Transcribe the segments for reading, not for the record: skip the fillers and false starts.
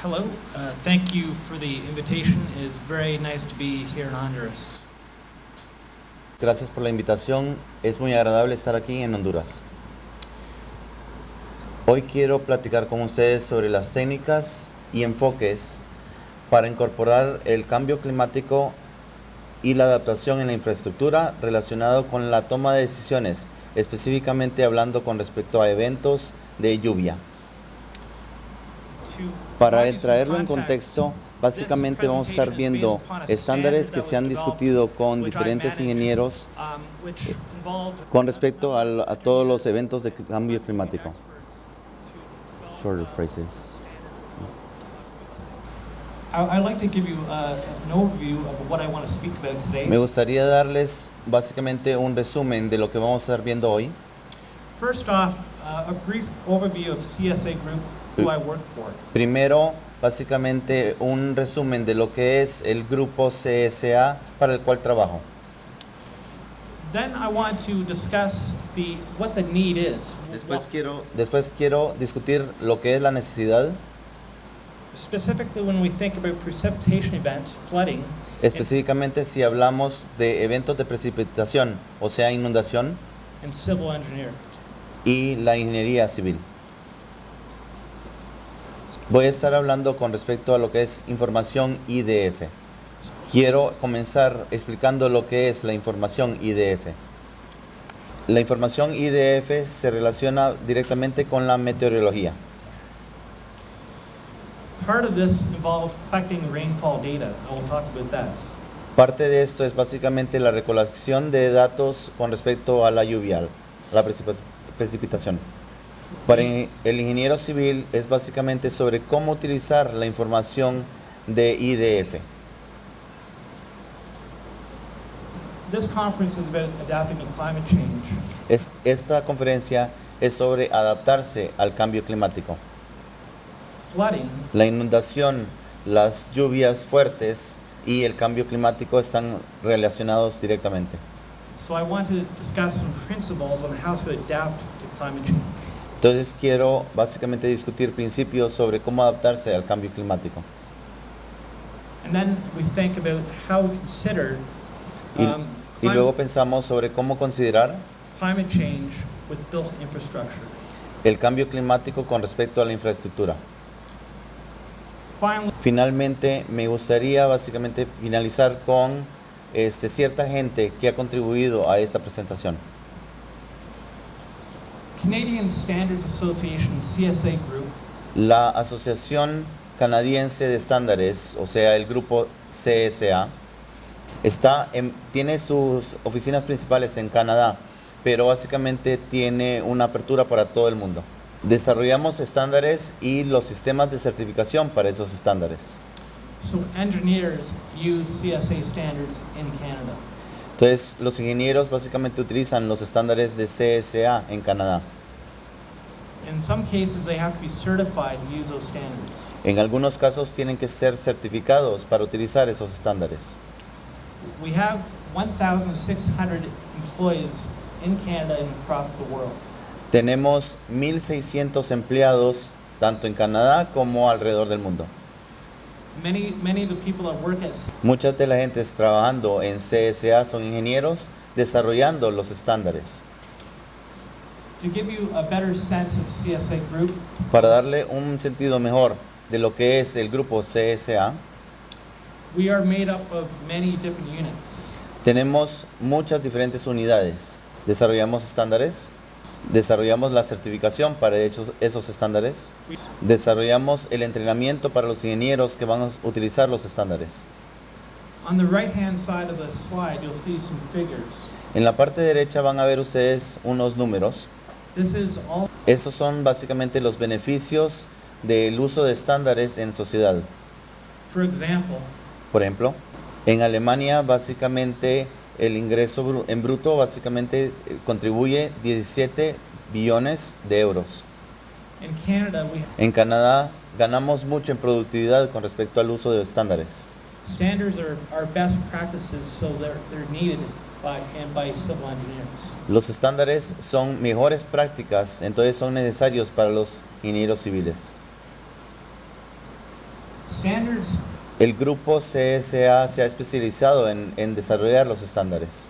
Hello, thank you for the invitation. It's very nice to be here in Honduras. Gracias por la invitación. Es muy agradable estar aquí en Honduras. Hoy quiero platicar con ustedes sobre las técnicas y enfoques para incorporar el cambio climático y la adaptación en la infraestructura relacionado con la toma de decisiones, específicamente hablando con respecto a eventos de lluvia. Para traerlo en contexto, básicamente vamos a estar viendo estándares que se han discutido con diferentes ingenieros con respecto a todos los eventos de cambio climático. Shorter phrases. Me gustaría darles básicamente un resumen de lo que vamos a estar viendo hoy. First off, a brief overview of CSA Group, who I work for. Primero, básicamente un resumen de lo que es el grupo CSA para el cual trabajo. Then I want to discuss what the need is. Después quiero discutir lo que es la necesidad. Specifically when we think about precipitation events, flooding. Específicamente si hablamos de eventos de precipitación, o sea, inundación. And civil engineering. Y la ingeniería civil. Voy a estar hablando con respecto a lo que es información IDF. Quiero comenzar explicando lo que es la información IDF. La información IDF se relaciona directamente con la meteorología. Part of this involves collecting rainfall data. I will talk about that. Parte de esto es básicamente la recolección de datos con respecto a la lluvia, la precipitación. Para el ingeniero civil es básicamente sobre cómo utilizar la información de IDF. This conference is about adapting to climate change. Esta conferencia es sobre adaptarse al cambio climático. Flooding, la inundación, las lluvias fuertes y el cambio climático están relacionados directamente. So I want to discuss some principles on how to adapt to climate change. Entonces quiero básicamente discutir principios sobre cómo adaptarse al cambio climático. And then we think about how we consider y luego pensamos sobre cómo considerar climate change with built infrastructure. El cambio climático con respecto a la infraestructura. Finalmente, me gustaría básicamente finalizar con cierta gente que ha contribuido a esta presentación. Canadian Standards Association, CSA Group. La Asociación Canadiense de Estándares, o sea, el grupo CSA, tiene sus oficinas principales en Canadá, pero básicamente tiene una apertura para todo el mundo. Desarrollamos estándares y los sistemas de certificación para esos estándares. So engineers use CSA standards in Canada. Entonces, los ingenieros básicamente utilizan los estándares de CSA en Canadá. In some cases, they have to be certified to use those standards. En algunos casos tienen que ser certificados para utilizar esos estándares. We have 1,600 employees in Canada and across the world. Tenemos 1,600 empleados tanto en Canadá como alrededor del mundo. Many of the people that work at Muchas de la gente trabajando en CSA son ingenieros desarrollando los estándares. To give you a better sense of CSA Group, para darle un sentido mejor de lo que es el grupo CSA, we are made up of many different units. Tenemos muchas diferentes unidades. Desarrollamos estándares, desarrollamos la certificación para esos estándares, desarrollamos el entrenamiento para los ingenieros que van a utilizar los estándares. On the right-hand side of the slide, you'll see some figures. En la parte derecha van a ver ustedes unos números. Estos son básicamente los beneficios del uso de estándares en sociedad. Por ejemplo, en Alemania básicamente el ingreso en bruto básicamente contribuye 17 billones de euros. En Canadá ganamos mucho en productividad con respecto al uso de estándares. Standards are best practices, so they're needed by civil engineers. Los estándares son mejores prácticas, entonces son necesarios para los ingenieros civiles. Standards El grupo CSA se ha especializado en desarrollar los estándares.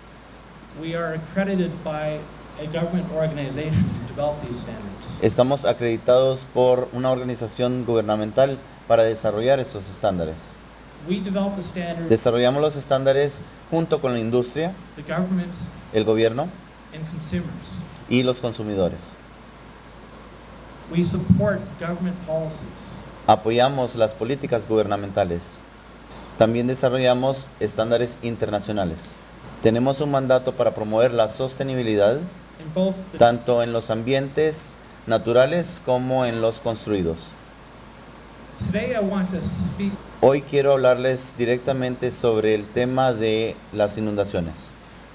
We are accredited by a government organization to develop these standards. Estamos acreditados por una organización gubernamental para desarrollar estos estándares. We develop the standards, Desarrollamos los estándares junto con la industria, the government, el gobierno and consumers. y los consumidores. We support government policies. Apoyamos las políticas gubernamentales. También desarrollamos estándares internacionales. Tenemos un mandato para promover la sostenibilidad In both the tanto en los ambientes naturales como en los construidos. Today I want to speak Hoy quiero hablarles directamente sobre el tema de las inundaciones.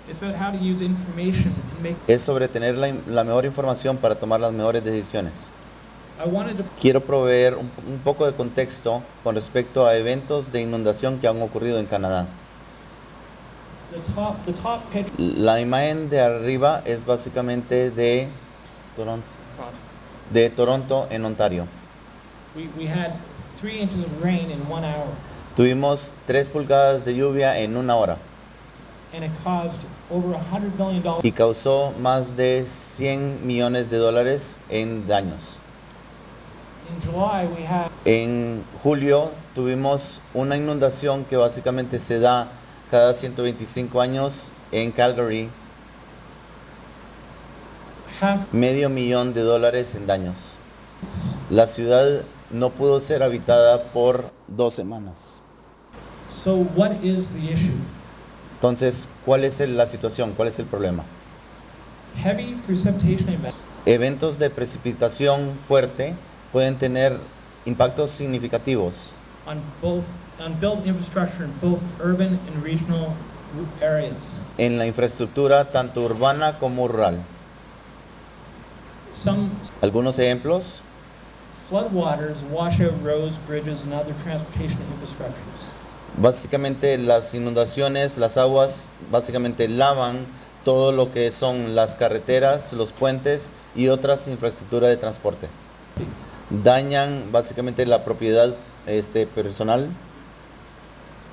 it's about how to use information and make Es sobre tener la mejor información para tomar las mejores decisiones. I wanted to Quiero proveer un poco de contexto con respecto a eventos de inundación que han ocurrido en Canadá. the top picture La imagen de arriba es básicamente de Toronto en Ontario. we had 3 inches of rain in 1 hour Tuvimos 3 pulgadas de lluvia en una hora and it caused over $100 million y causó más de $100 millones en daños. in July we had En julio tuvimos una inundación que básicamente se da cada 125 años en Calgary, $500,000 en daños. La ciudad no pudo ser habitada por 2 semanas. so what is the issue? Entonces, ¿cuál es la situación? ¿Cuál es el problema? Heavy precipitation events Eventos de precipitación fuerte pueden tener impactos significativos on built infrastructure in both urban and regional areas. en la infraestructura tanto urbana como rural. Some Algunos ejemplos: floodwaters wash out roads, bridges, and other transportation infrastructures. básicamente las inundaciones, las aguas básicamente lavan todo lo que son las carreteras, los puentes y otras infraestructuras de transporte. Dañan básicamente la propiedad personal,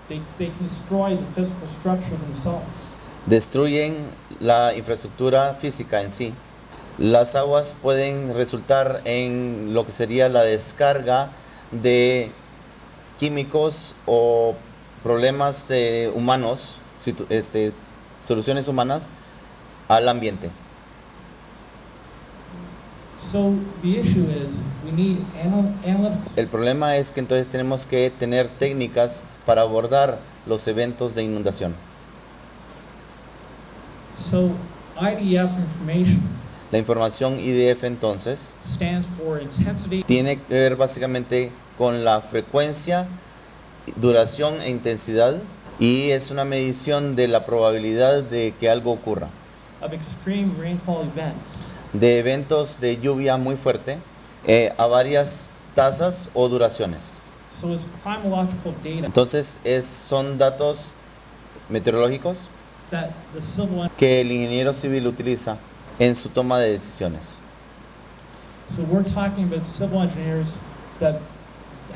They can destroy the physical structure themselves. destruyen la infraestructura física en sí. Las aguas pueden resultar en lo que sería la descarga de químicos o problemas humanos, soluciones humanas al ambiente. So the issue is we need analytics El problema es que entonces tenemos que tener técnicas para abordar los eventos de inundación. So IDF information La información IDF entonces stands for intensity, tiene que ver básicamente con la frecuencia, duración e intensidad, y es una medición de la probabilidad de que algo ocurra, of extreme rainfall events. de eventos de lluvia muy fuerte a varias tasas o duraciones. So it's climatological data Entonces son datos meteorológicos that the civil que el ingeniero civil utiliza en su toma de decisiones. so we're talking about civil engineers that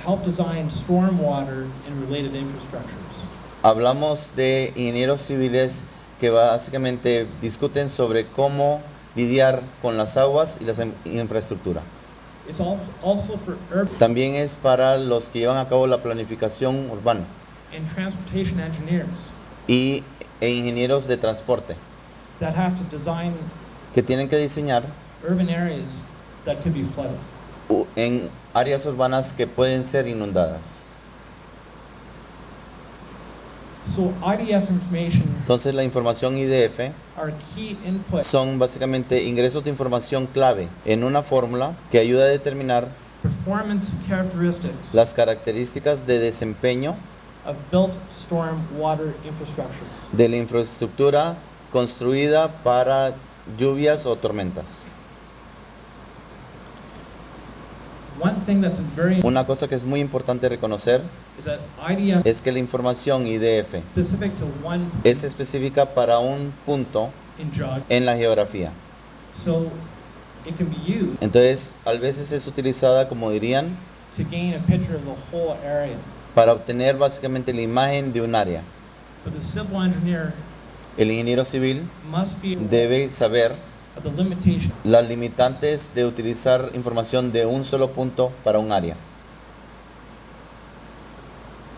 help design stormwater and related infrastructures. Hablamos de ingenieros civiles que básicamente discuten sobre cómo lidiar con las aguas y la infraestructura. It's also for urban También es para los que llevan a cabo la planificación urbana and transportation engineers e ingenieros de transporte that have to design que tienen que diseñar urban areas that could be flooded. en áreas urbanas que pueden ser inundadas. So IDF information Entonces la información IDF are key inputs son básicamente ingresos de información clave en una fórmula que ayuda a determinar performance characteristics las características de desempeño of built storm water infrastructures. de la infraestructura construida para lluvias o tormentas. One thing that's very Una cosa que es muy importante reconocer is that IDF es que la información IDF specific to one es específica para un punto in geography. en la geografía. So it can be used Entonces, a veces es utilizada, como dirían, to gain a picture of the whole area. para obtener básicamente la imagen de un área. But the civil engineer El ingeniero civil must be aware debe saber of the limitation. las limitantes de utilizar información de un solo punto para un área.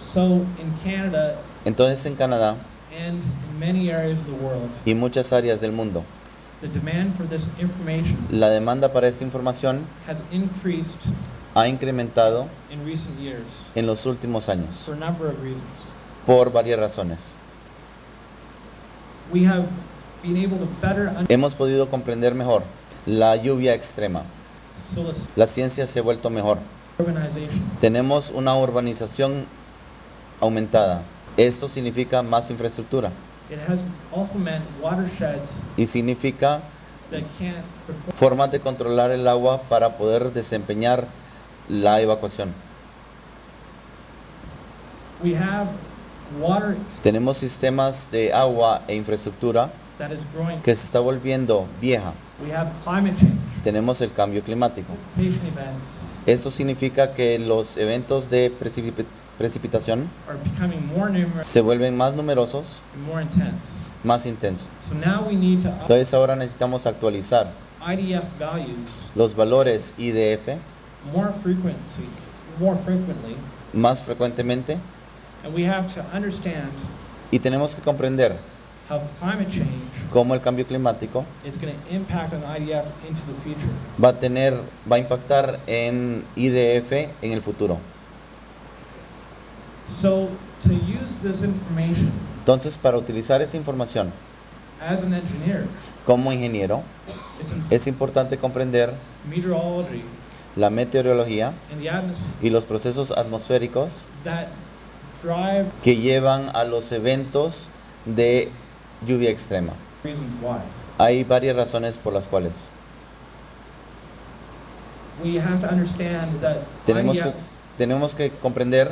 So in Canada Entonces en Canadá and in many areas of the world, y muchas áreas del mundo, the demand for this information la demanda para esta información has increased ha incrementado in recent years en los últimos años for a number of reasons. por varias razones. We have been able to better Hemos podido comprender mejor la lluvia extrema. so the La ciencia se ha vuelto mejor. urbanization. Tenemos una urbanización aumentada. Esto significa más infraestructura It has also meant watersheds y significa that can't perform. formas de controlar el agua para poder desempeñar la evacuación. We have water Tenemos sistemas de agua e infraestructura that is growing. que se está volviendo vieja. We have climate change, Tenemos el cambio climático. precipitation events Esto significa que los eventos de precipitación are becoming more numerous se vuelven más numerosos, and more intense. más intensos. So now we need to up Entonces ahora necesitamos actualizar IDF values los valores IDF more frequently, más frecuentemente and we have to understand y tenemos que comprender how climate change cómo el cambio climático is going to impact on IDF into the future. va a impactar en IDF en el futuro. So to use this information Entonces, para utilizar esta información as an engineer, como ingeniero, it's in es importante comprender meteorology la meteorología and the atmosphere y los procesos atmosféricos that drive que llevan a los eventos de lluvia extrema. reasons why. Hay varias razones por las cuales We have to understand that tenemos IDF que comprender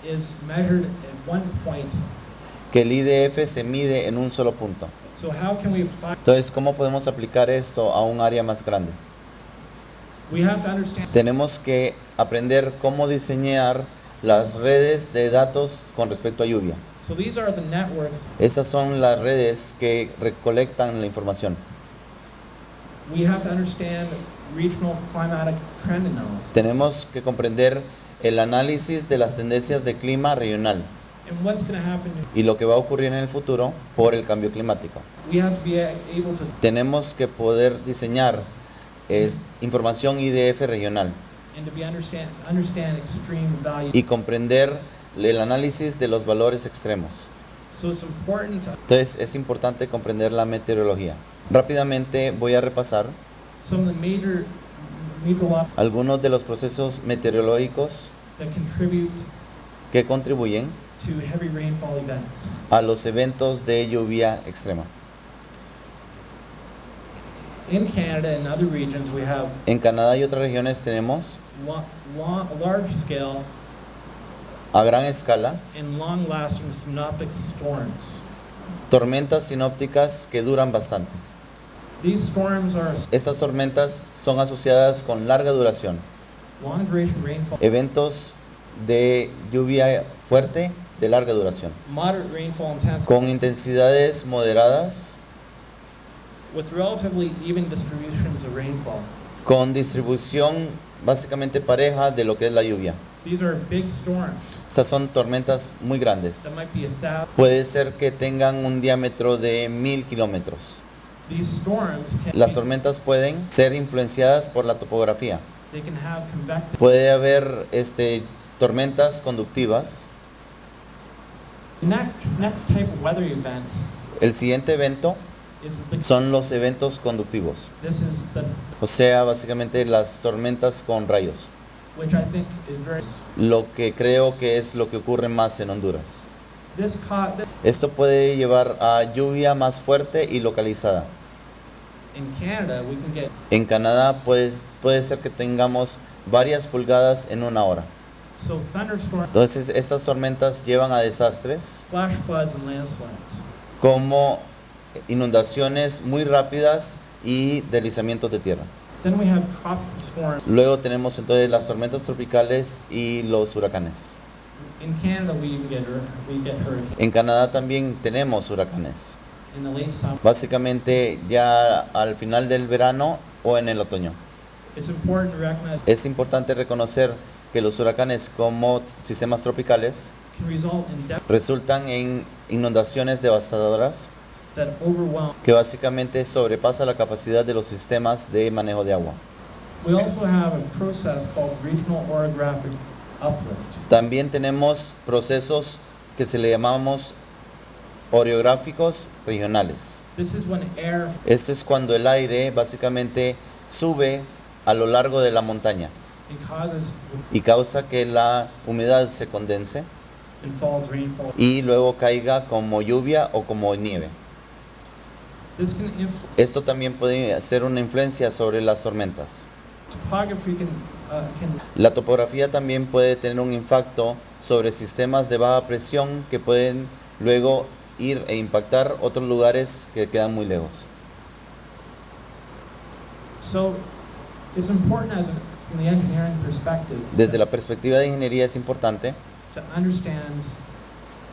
is measured at one point. que el IDF se mide en un solo punto. So how can we apply? Entonces, ¿cómo podemos aplicar esto a un área más grande? We have to understand Tenemos que aprender cómo diseñar las redes de datos con respecto a lluvia. So these are the networks. Estas son las redes que recolectan la información. We have to understand regional climatic trend analysis. Tenemos que comprender el análisis de las tendencias de clima regional And what's going to happen. y lo que va a ocurrir en el futuro por el cambio climático. We have to be able to Tenemos que poder diseñar información IDF regional and to be understand extreme value. y comprender el análisis de los valores extremos. So it's important to Entonces es importante comprender la meteorología. Rápidamente voy a repasar some of the major meteorological algunos de los procesos meteorológicos that contribute que contribuyen to heavy rainfall events. a los eventos de lluvia extrema. In Canada and other regions, we have En Canadá y otras regiones tenemos large scale a gran escala and long-lasting synoptic storms. tormentas sinópticas que duran bastante. These storms are Estas tormentas son asociadas con larga duración, long duration rainfall, eventos de lluvia fuerte de larga duración, moderate rainfall intensity, con intensidades moderadas, with relatively even distributions of rainfall. con distribución básicamente pareja de lo que es la lluvia. These are big storms Estas son tormentas muy grandes. that might be 1,000. Puede ser que tengan un diámetro de 1000 kilómetros. These storms Las tormentas pueden ser influenciadas por la topografía. they can have convective. Puede haber tormentas conductivas. Next type of weather event El siguiente evento is son los eventos conductivos, this is the o sea, básicamente las tormentas con rayos, which I think is very lo que creo que es lo que ocurre más en Honduras. this Esto puede llevar a lluvia más fuerte y localizada. in Canada we can get En Canadá puede ser que tengamos varias pulgadas en una hora. so thunderstorms, Entonces estas tormentas llevan a desastres flash floods and landslides. como inundaciones muy rápidas y deslizamientos de tierra. Then we have tropical storms. Luego tenemos entonces las tormentas tropicales y los huracanes. In Canada, we get hurricanes. En Canadá también tenemos huracanes, In the late summer, básicamente ya al final del verano o en el otoño. it's important to recognize Es importante reconocer que los huracanes como sistemas tropicales can result in death resultan en inundaciones devastadoras that overwhelm. que básicamente sobrepasa la capacidad de los sistemas de manejo de agua. We also have a process called regional orographic uplift. También tenemos procesos que se le llamamos oreográficos regionales. This is when air Esto es cuando el aire básicamente sube a lo largo de la montaña it causes y causa que la humedad se condense and falls rainfall. y luego caiga como lluvia o como nieve. This can influence Esto también puede hacer una influencia sobre las tormentas. topography can La topografía también puede tener un impacto sobre sistemas de baja presión que pueden luego ir e impactar otros lugares que quedan muy lejos. so it's important from the engineering perspective Desde la perspectiva de ingeniería es importante to understand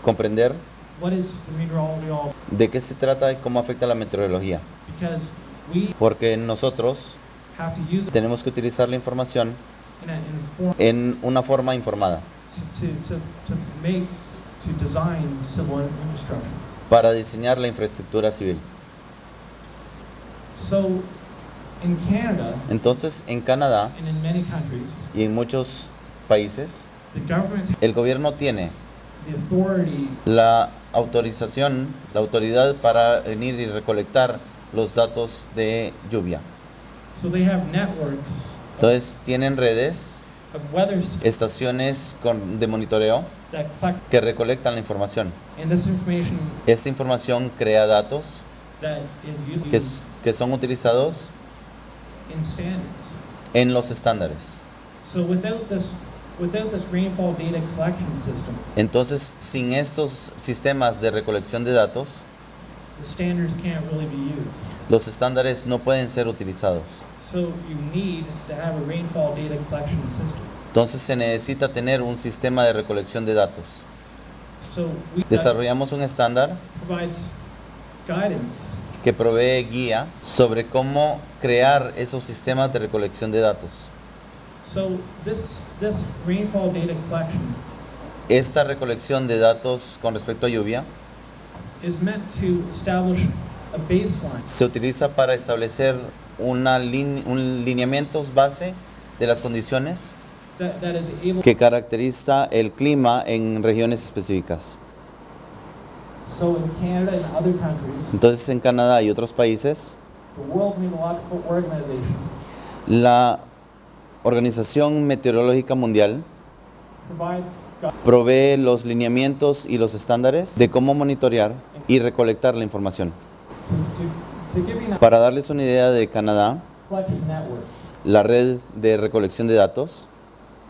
comprender what is the meteorology all de qué se trata y cómo afecta la meteorología, because we porque nosotros have to use it tenemos que utilizar la información in a inform en una forma informada to design civil infrastructure. para diseñar la infraestructura civil. So in Canada Entonces, en Canadá and in many countries, y en muchos países, the government has el gobierno tiene the authority la autorización, la autoridad para venir y recolectar los datos de lluvia. so they have networks Entonces, tienen redes, of weather stations estaciones de monitoreo that collect que recolectan la información. and this information Esta información crea datos that is que, used que son utilizados in standards. en los estándares. So without this rainfall data collection system, Entonces, sin estos sistemas de recolección de datos, the standards can't really be used. los estándares no pueden ser utilizados. So you need to have a rainfall data collection system. Entonces, se necesita tener un sistema de recolección de datos. So we Desarrollamos un estándar provides guidance que provee guía sobre cómo crear esos sistemas de recolección de datos. So this rainfall data collection Esta recolección de datos con respecto a lluvia is meant to establish a baseline se utiliza para establecer un lineamientos base de las condiciones that is able. que caracteriza el clima en regiones específicas. So in Canada and other countries, Entonces, en Canadá y otros países, the World Meteorological Organization la Organización Meteorológica Mundial provides provee los lineamientos y los estándares de cómo monitorear y recolectar la información. to give you an Para darles una idea de Canadá, collection network. la red de recolección de datos,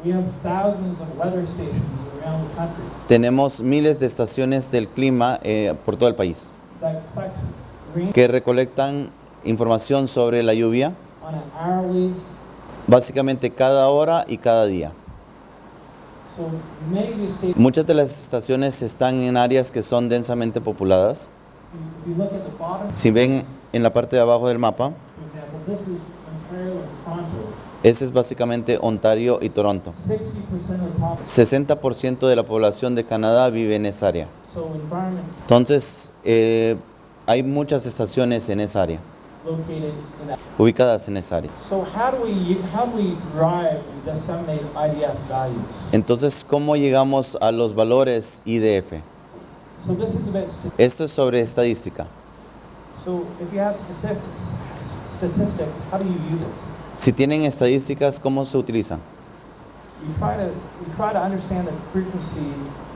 We have thousands of weather stations around the country tenemos miles de estaciones del clima por todo el país that collect rain que recolectan información sobre la lluvia on an hourly. básicamente cada hora y cada día. So many of these stations, Muchas de las estaciones están en áreas que son densamente populadas. if you look at the bottom, Si ven en la parte de abajo del mapa, for example, this is Ontario and Toronto. ese es básicamente Ontario y Toronto. 60% of the population. 60% de la población de Canadá vive en esa área. So environment Entonces, hay muchas estaciones en esa área, located in that. ubicadas en esa área. So how do we drive and disseminate IDF values? Entonces, ¿cómo llegamos a los valores IDF? So this is about Esto es sobre estadística. so if you have statistics, how do you use it? Si tienen estadísticas, ¿cómo se utilizan? We try to understand the frequency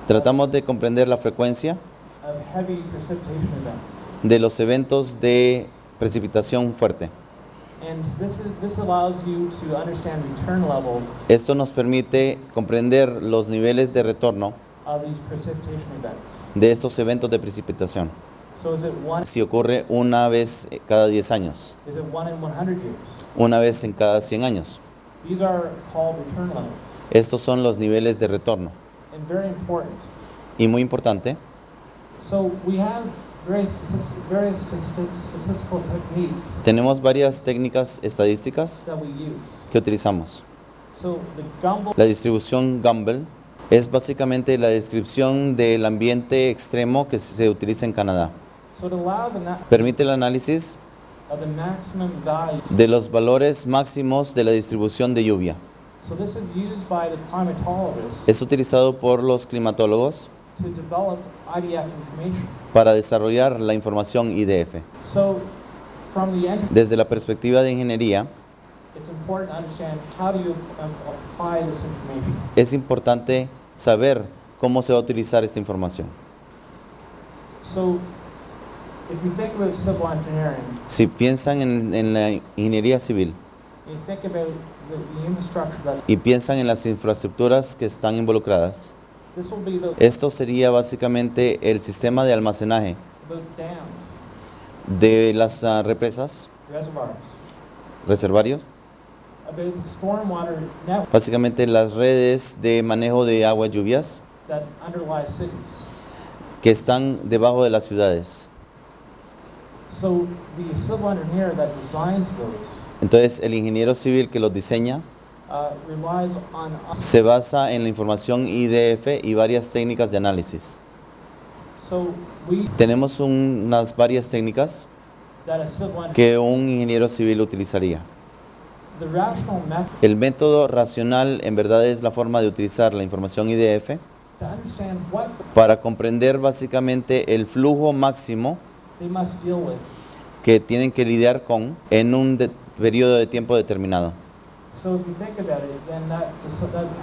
Tratamos de comprender la frecuencia of heavy precipitation events. de los eventos de precipitación fuerte. And this allows you to understand return levels Esto nos permite comprender los niveles de retorno of these precipitation events. de estos eventos de precipitación. So is it one, si ocurre una vez cada 10 años, is it 1 in 100 years? una vez en cada 100 años. These are called return levels, Estos son los niveles de retorno. and very important. Y muy importante, So we have various statistical techniques tenemos varias técnicas estadísticas that we use. que utilizamos. So the Gumbel La distribución Gumbel es básicamente la descripción del ambiente extremo que se utiliza en Canadá. so it allows Permite el análisis of the maximum values. de los valores máximos de la distribución de lluvia. So this is used by the climatologists Es utilizado por los climatólogos to develop IDF information. para desarrollar la información IDF. So from the engineer, Desde la perspectiva de ingeniería, it's important to understand how do you apply this information. es importante saber cómo se va a utilizar esta información. So if you think about civil engineering, Si piensan en la ingeniería civil you think about the infrastructure that's, y piensan en las infraestructuras que están involucradas, this will be the, esto sería básicamente el sistema de almacenaje about dams, de las represas, reservoirs, reservarios, about the stormwater network básicamente las redes de manejo de aguas lluvias that underlies cities. que están debajo de las ciudades. So the civil engineer that designs those Entonces el ingeniero civil que los diseña relies on us. se basa en la información IDF y varias técnicas de análisis. So we Tenemos unas varias técnicas that a civil engineer, que un ingeniero civil utilizaría. the rational method El método racional en verdad es la forma de utilizar la información IDF to understand what para comprender básicamente el flujo máximo they must deal with. que tienen que lidiar con en un periodo de tiempo determinado. So if you think about it, then that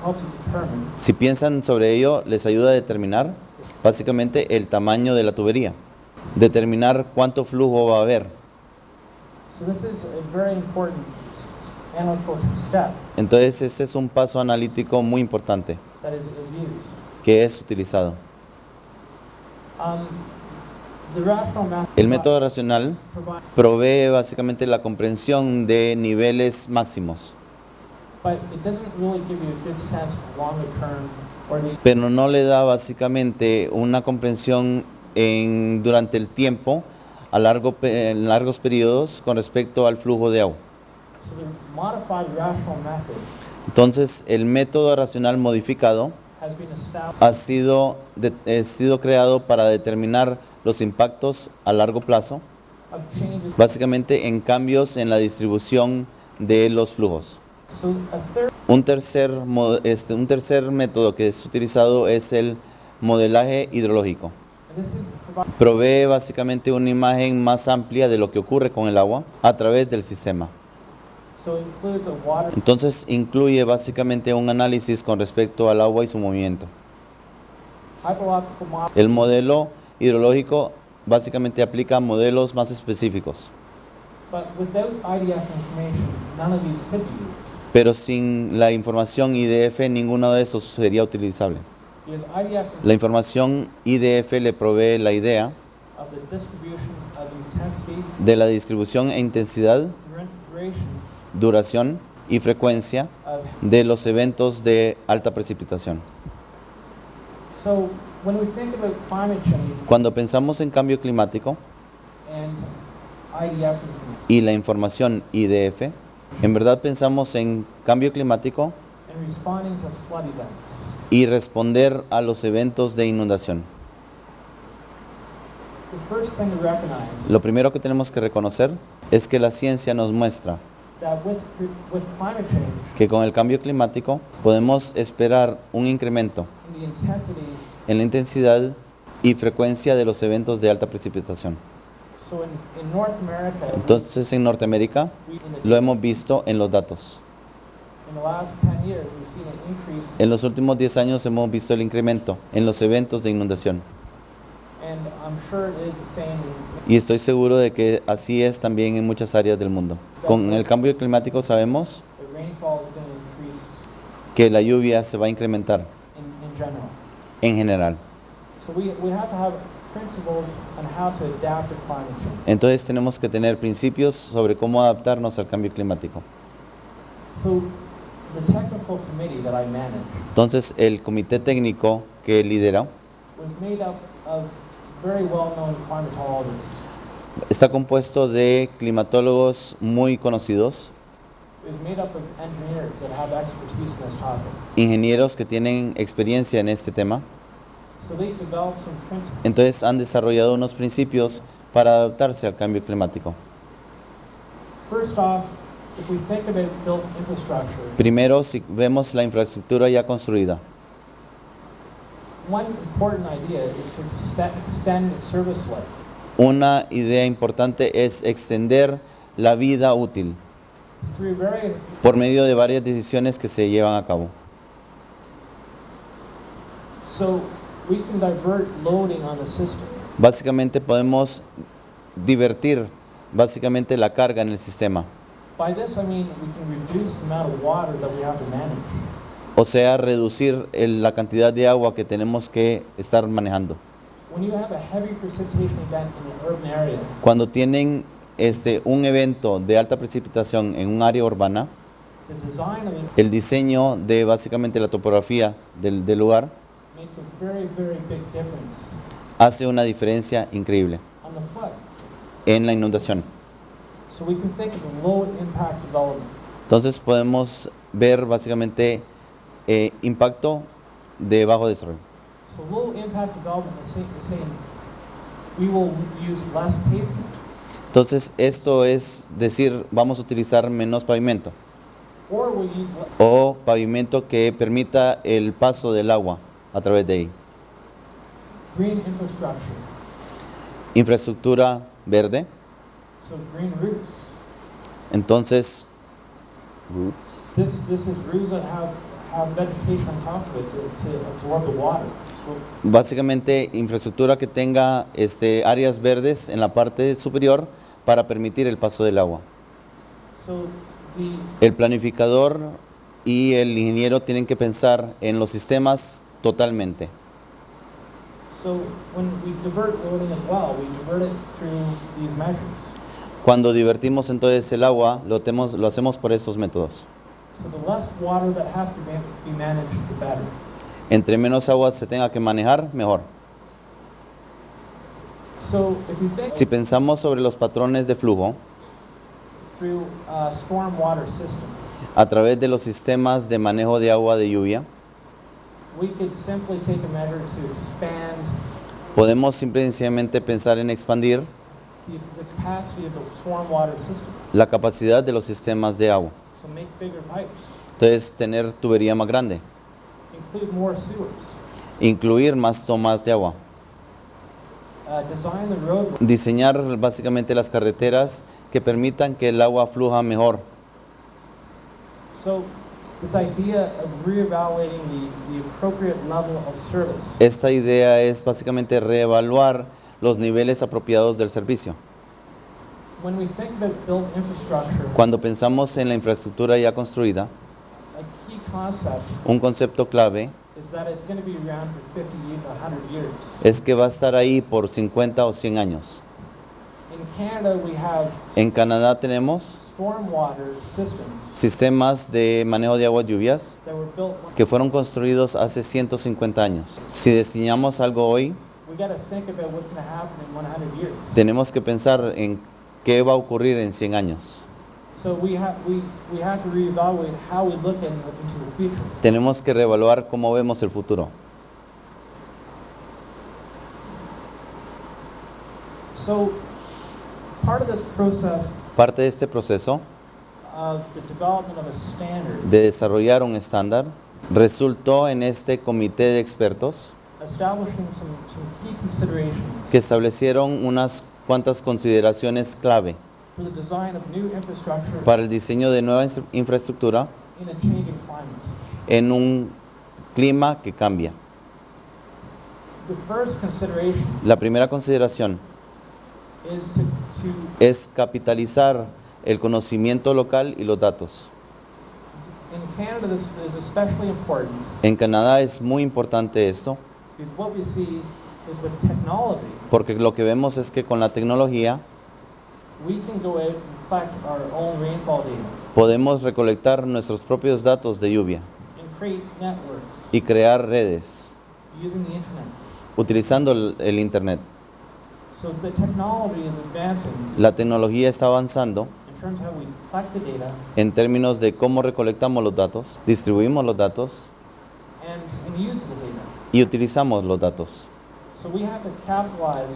helps you determine Si piensan sobre ello, les ayuda a determinar básicamente el tamaño de la tubería, determinar cuánto flujo va a haber. So this is a very important analytical step Entonces, ese es un paso analítico muy importante that is used. que es utilizado. The rational method El método racional provides, provee básicamente la comprensión de niveles máximos, but it doesn't really give you a good sense of longer term or the pero no le da básicamente una comprensión durante el tiempo en largos periodos con respecto al flujo de agua. so the modified rational method Entonces, el método racional modificado has been established ha sido creado para determinar los impactos a largo plazo, of changes. básicamente en cambios en la distribución de los flujos. So a third Un tercer método que es utilizado es el modelaje hidrológico. and this is provide Provee básicamente una imagen más amplia de lo que ocurre con el agua a través del sistema. so it includes a water Entonces incluye básicamente un análisis con respecto al agua y su movimiento. hydrological model, El modelo hidrológico básicamente aplica modelos más específicos, but without IDF information, none of these could be used. pero sin la información IDF ninguno de esos sería utilizable. Because IDF La información IDF le provee la idea of the distribution of intensity, de la distribución e intensidad, duration duración y frecuencia of. de los eventos de alta precipitación. So when we think about climate change Cuando pensamos en cambio climático and IDF information y la información IDF, en verdad pensamos en cambio climático and responding to flood events, y responder a los eventos de inundación. the first thing to recognize Lo primero que tenemos que reconocer es que la ciencia nos muestra that with climate change que con el cambio climático podemos esperar un incremento in the intensity, en la intensidad y frecuencia de los eventos de alta precipitación. so in North America, Entonces en Norteamérica lo hemos visto en los datos. in the last 10 years, we've seen an increase, En los últimos 10 años hemos visto el incremento en los eventos de inundación. and I'm sure it is the same in Y estoy seguro de que así es también en muchas áreas del mundo. Con el cambio climático sabemos the rainfall is going to increase que la lluvia se va a incrementar in general. en general. So we have to have principles on how to adapt to climate change. Entonces tenemos que tener principios sobre cómo adaptarnos al cambio climático. So the technical committee that I manage Entonces el comité técnico que lidera was made up of very well-known climatologists. está compuesto de climatólogos muy conocidos, It was made up of engineers that have expertise in this topic. ingenieros que tienen experiencia en este tema. So they developed some principles. Entonces han desarrollado unos principios para adaptarse al cambio climático. First off, if we think about built infrastructure, Primero, si vemos la infraestructura ya construida, one important idea is to extend the service life. una idea importante es extender la vida útil Through various, por medio de varias decisiones que se llevan a cabo. so we can divert loading on the system. Básicamente podemos divertir básicamente la carga en el sistema, By this I mean we can reduce the amount of water that we have to manage. o sea, reducir la cantidad de agua que tenemos que estar manejando. When you have a heavy precipitation event in an urban area, Cuando tienen un evento de alta precipitación en un área urbana, the design of it el diseño de básicamente la topografía del lugar makes a very, very big difference hace una diferencia increíble on the flood. en la inundación. So we can think of a low impact development. Entonces podemos ver básicamente impacto de bajo desarrollo. So low impact development is saying we will use less pavement Entonces esto es decir, vamos a utilizar menos pavimento or we'll use o pavimento que permita el paso del agua a través de ahí. green infrastructure. Infraestructura verde, So green roofs. entonces This is roofs that have vegetation on top of it to absorb the water. So básicamente infraestructura que tenga áreas verdes en la parte superior para permitir el paso del agua. so the El planificador y el ingeniero tienen que pensar en los sistemas totalmente. so when we divert loading as well, we divert it through these measures. Cuando divertimos entonces el agua, lo hacemos por estos métodos. So the less water that has to be managed, the better. Entre menos agua se tenga que manejar, mejor. So if you think Si pensamos sobre los patrones de flujo through a storm water system, a través de los sistemas de manejo de agua de lluvia, we could simply take a measure to expand podemos simplemente pensar en expandir the capacity of the storm water system. la capacidad de los sistemas de agua. So make bigger pipes, Entonces, tener tubería más grande, include more sewers, incluir más tomas de agua, design the roadway diseñar básicamente las carreteras que permitan que el agua fluya mejor. So this idea of reevaluating the appropriate level of service. Esta idea es básicamente reevaluar los niveles apropiados del servicio. When we think about built infrastructure, Cuando pensamos en la infraestructura ya construida, a key concept un concepto clave is that it's going to be around for 50 to 100 years. es que va a estar ahí por 50 o 100 años. In Canada, we have En Canadá tenemos stormwater systems sistemas de manejo de aguas lluvias that were built. que fueron construidos hace 150 años. Si diseñamos algo hoy, We got to think about what's going to happen in 100 years. tenemos que pensar en qué va a ocurrir en 100 años. So we have to reevaluate how we look into the future. Tenemos que reevaluar cómo vemos el futuro. So part of this process Parte de este proceso of the development of a standard, de desarrollar un estándar resultó en este comité de expertos establishing some key considerations que establecieron unas cuantas consideraciones clave for the design of new infrastructure para el diseño de nueva infraestructura in a changing climate. en un clima que cambia. The first consideration La primera consideración is to es capitalizar el conocimiento local y los datos. in Canada this is especially important En Canadá es muy importante esto because what we see is with technology, porque lo que vemos es que con la tecnología we can go out and collect our own rainfall data podemos recolectar nuestros propios datos de lluvia and create networks y crear redes using the internet. utilizando el Internet. So the technology is advancing La tecnología está avanzando in terms of how we collect the data en términos de cómo recolectamos los datos, distribuimos los datos and use the data. y utilizamos los datos. So we have to capitalize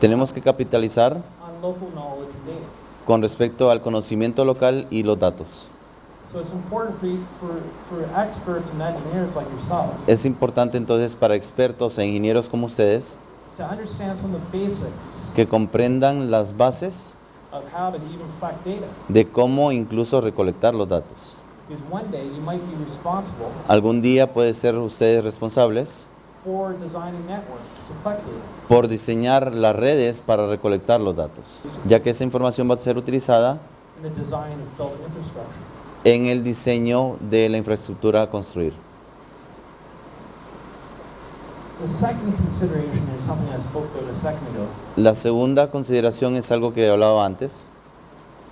Tenemos que capitalizar on local knowledge and data. con respecto al conocimiento local y los datos. So it's important for experts and engineers like yourselves Es importante entonces para expertos e ingenieros como ustedes to understand some of the basics que comprendan las bases of how to even collect data. de cómo incluso recolectar los datos. Because one day you might be responsible Algún día pueden ser ustedes responsables for designing networks to collect data. por diseñar las redes para recolectar los datos, ya que esa información va a ser utilizada In the design of built infrastructure. en el diseño de la infraestructura a construir. The second consideration is something I spoke about a second ago. La segunda consideración es algo que hablaba antes.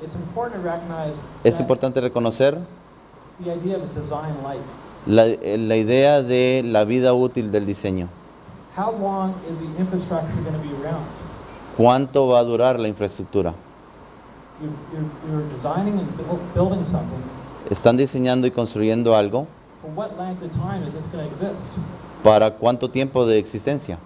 It's important to recognize Es that importante reconocer the idea of a design life. la idea de la vida útil del diseño. How long is the infrastructure going to be around? ¿Cuánto va a durar la infraestructura? You're designing and building something. ¿Están diseñando y construyendo algo? For what length of time is this going to exist? ¿Para cuánto tiempo de existencia?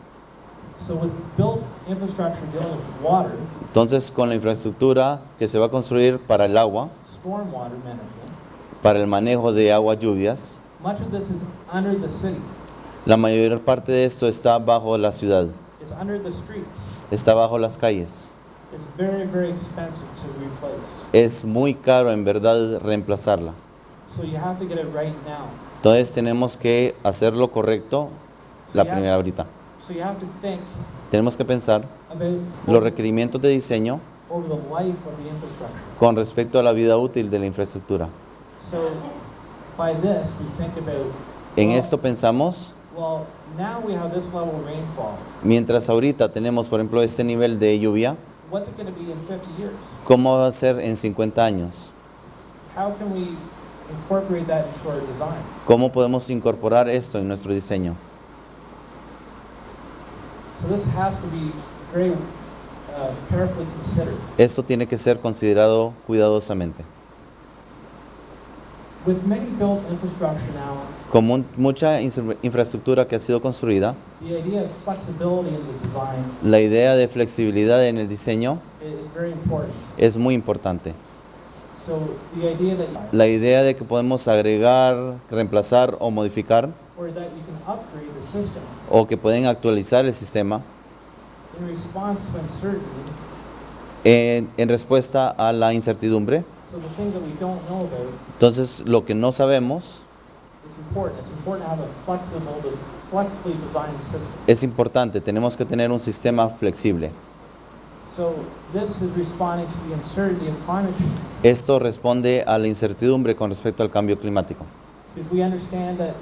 So with built infrastructure dealing with water, Entonces, con la infraestructura que se va a construir para el agua, stormwater management, para el manejo de aguas lluvias, much of this is under the city. la mayor parte de esto está bajo la ciudad, It's under the streets. está bajo las calles. It's very, very expensive to replace. Es muy caro en verdad reemplazarla. So you have to get it right now. Entonces tenemos que hacer lo correcto la primera ahorita. So you have to think Tenemos que pensar about los requerimientos de diseño over the life of the infrastructure. con respecto a la vida útil de la infraestructura. So by this, we think about, En well, esto pensamos, well, now we have this level of rainfall. mientras ahorita tenemos, por ejemplo, este nivel de lluvia, What's it going to be in 50 years? ¿cómo va a ser en 50 años? How can we incorporate that into our design? ¿Cómo podemos incorporar esto en nuestro diseño? So this has to be very carefully considered. Esto tiene que ser considerado cuidadosamente. With many built infrastructure now, Como mucha infraestructura que ha sido construida, the idea of flexibility in the design la idea de flexibilidad en el diseño is very important. es muy importante. So the idea that La idea de que podemos agregar, reemplazar o modificar, or that you can upgrade the system o que pueden actualizar el sistema in response to uncertainty. en respuesta a la incertidumbre. So the things that we don't know about Entonces, lo que no sabemos is important. It's important to have a flexibly designed system. es importante. Tenemos que tener un sistema flexible. So this is responding to the uncertainty of climate change. Esto responde a la incertidumbre con respecto al cambio climático. Because we understand that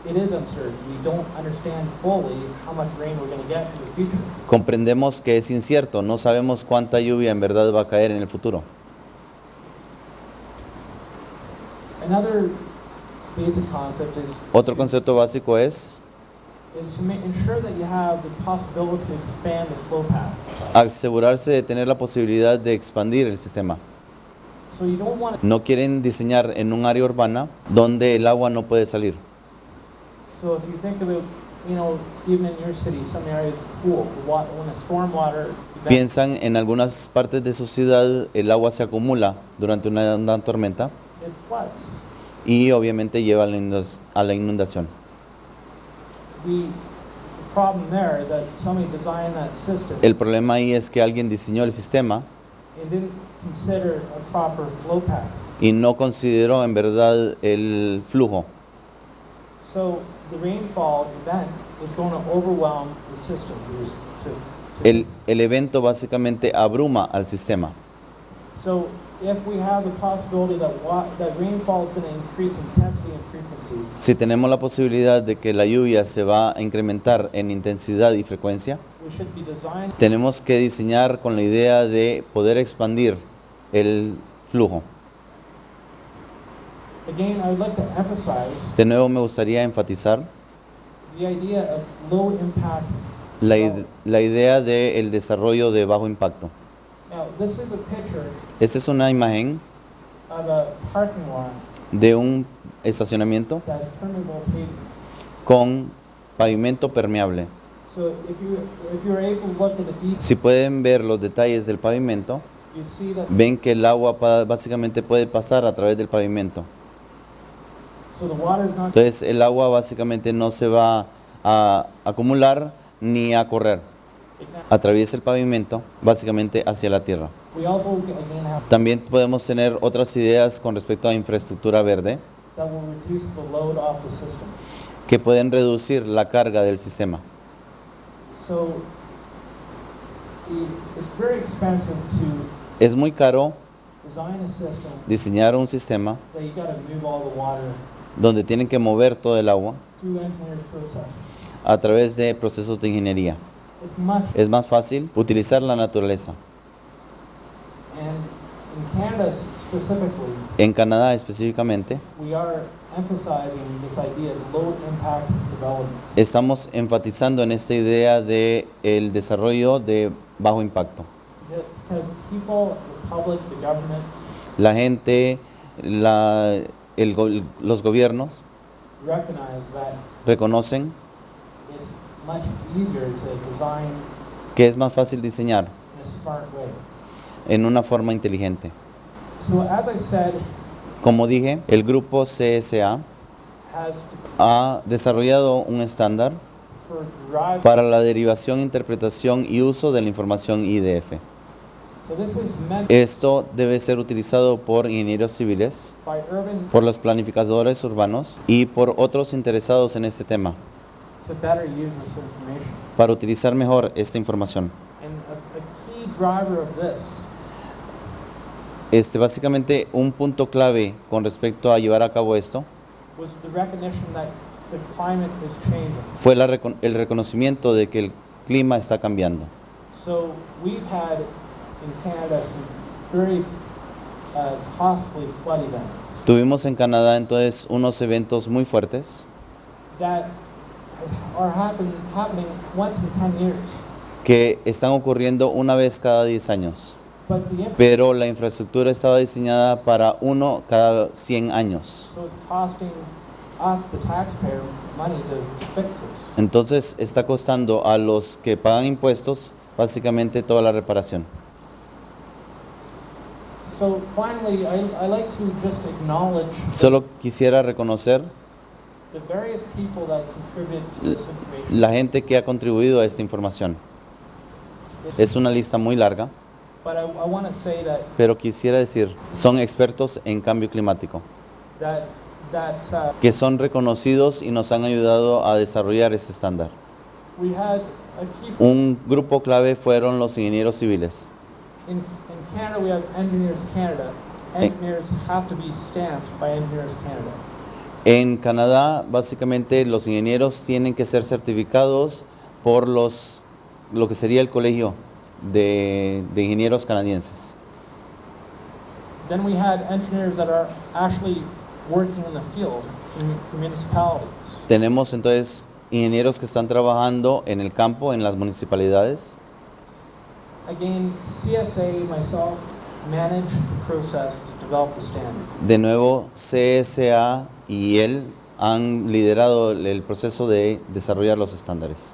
it is uncertain. We don't understand fully how much rain we're going to get in the future. Comprendemos que es incierto, no sabemos cuánta lluvia en verdad va a caer en el futuro. Another basic concept is Otro concepto básico es to ensure that you have the possibility to expand the flow path. asegurarse de tener la posibilidad de expandir el sistema. So you don't want to, No quieren diseñar en un área urbana donde el agua no puede salir. so if you think about, even in your city, some areas pool, when a stormwater event, Piensan en algunas partes de su ciudad el agua se acumula durante una tormenta it floods. y obviamente lleva a la inundación. The problem there is that somebody designed that system El problema ahí es que alguien diseñó el sistema and didn't consider a proper flow path. y no consideró en verdad el flujo. So the rainfall event is going to overwhelm the system. El evento básicamente abruma al sistema. So if we have the possibility that rainfall is going to increase intensity and frequency, Si tenemos la posibilidad de que la lluvia se va a incrementar en intensidad y frecuencia, we should be designing Tenemos que diseñar con la idea de poder expandir el flujo. Again, I would like to emphasize De nuevo me gustaría enfatizar the idea of low impact. la idea del desarrollo de bajo impacto. Now, this is a picture Esta es una imagen of a parking lot de un estacionamiento that has permeable pavement. con pavimento permeable. So if you're able to look at the details, Si pueden ver los detalles del pavimento, you see that ven que el agua básicamente puede pasar a través del pavimento. so the water is not Entonces el agua básicamente no se va a acumular ni a correr. Atraviesa el pavimento básicamente hacia la tierra. we also again have También podemos tener otras ideas con respecto a infraestructura verde that will reduce the load off the system. que pueden reducir la carga del sistema. So it's very expensive to Es muy caro design a system diseñar un sistema that you got to move all the water donde tienen que mover todo el agua through engineered process. a través de procesos de ingeniería. It's much, Es más fácil utilizar la naturaleza. and in Canada specifically, En Canadá específicamente, we are emphasizing this idea of low impact development. estamos enfatizando en esta idea de el desarrollo de bajo impacto. Because people, the public, the governments La gente, los gobiernos recognize that reconocen it's much easier to design que es más fácil diseñar in a smart way. en una forma inteligente. So as I said, Como dije, el grupo CSA has ha desarrollado un estándar for drive. para la derivación, interpretación y uso de la información IDF. So this is meant Esto debe ser utilizado por ingenieros civiles, by urban por los planificadores urbanos y por otros interesados en este tema to better use this information. para utilizar mejor esta información. And a key driver of this Básicamente un punto clave con respecto a llevar a cabo esto was the recognition that the climate is changing. fue el reconocimiento de que el clima está cambiando. So we've had in Canada some very costly flood events Tuvimos en Canadá entonces unos eventos muy fuertes that are happening once in 10 years. que están ocurriendo una vez cada 10 años, But the pero la infraestructura estaba diseñada para uno cada 100 años. so it's costing us, the taxpayer, money to fix this. Entonces está costando a los que pagan impuestos básicamente toda la reparación. So finally, I like to just acknowledge Solo quisiera reconocer the various people that contribute to this information. la gente que ha contribuido a esta información. Es una lista muy larga, But I want to say pero quisiera decir, son expertos en cambio climático, that que son reconocidos y nos han ayudado a desarrollar este estándar. we had a key Un grupo clave fueron los ingenieros civiles. in Canada. We have Engineers Canada. Engineers have to be stamped by Engineers Canada. En Canadá, básicamente, los ingenieros tienen que ser certificados por lo que sería el colegio de ingenieros canadienses. Then we had engineers that are actually working in the field for municipalities. Tenemos entonces ingenieros que están trabajando en el campo, en las municipalidades. Again, CSA, myself, manage the process to develop the standard. De nuevo, CSA y él han liderado el proceso de desarrollar los estándares.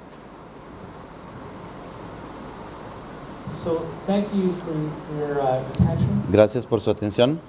So thank you for your attention. Gracias por su atención.